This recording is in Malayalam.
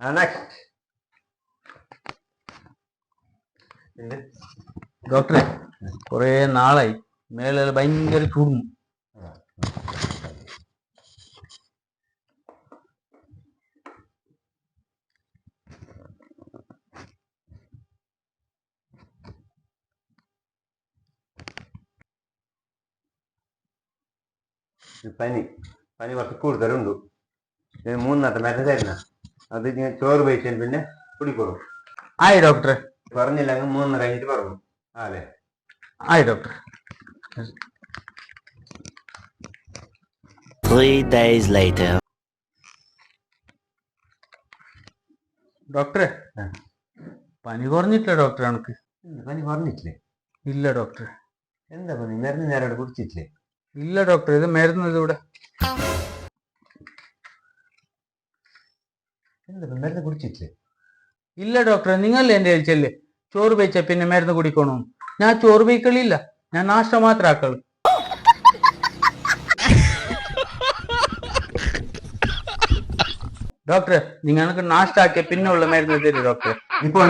നെക്സ്റ്റ്. ഡോക്ടറെ കൊറേ നാളായി മേലെ ഭയങ്കര ചൂടും. പനി കുറച്ച് കൂടുതലുണ്ട്. 3 മരുന്ന് തരുന്ന അത് ഞാൻ ചോറ് കഴിച്ചാൽ പിന്നെ കുടിക്കോളൂ. ആയി ഡോക്ടറെ. പറഞ്ഞില്ലെങ്കിൽ 3 കഴിഞ്ഞിട്ട് പറഞ്ഞു. അല്ലേ? ആയി ഡോക്ടർ. 3 days later. ഡോക്ടറെ പനി കുറഞ്ഞിട്ടില്ല ഡോക്ടറെ. എനിക്ക് പനി കുറഞ്ഞിട്ടില്ലേ? ഇല്ല ഡോക്ടറെ. എന്താ പനി? മരുന്ന് നേരോട് കുടിച്ചിട്ടില്ലേ? ഇല്ല ഡോക്ടറെ. ഇത് മരുന്ന് ഇതിവിടെ. എന്താ മരുന്ന് കുടിച്ചിട്ടില്ലേ? ഇല്ല ഡോക്ടറെ. നിങ്ങളല്ലേ എന്റെ കഴിച്ചല്ലേ ചോറ് വെച്ച പിന്നെ മരുന്ന് കുടിക്കണോ? ഞാൻ ചോറ് വയ്ക്കളില്ല, ഞാൻ നാഷ്ട മാത്രം ആക്കള്. ഡോക്ടറെ നിങ്ങൾക്ക് നാഷ്ട ആക്കിയ പിന്നെ ഉള്ള മരുന്ന് തരും ഡോക്ടറെ. ഇപ്പോൾ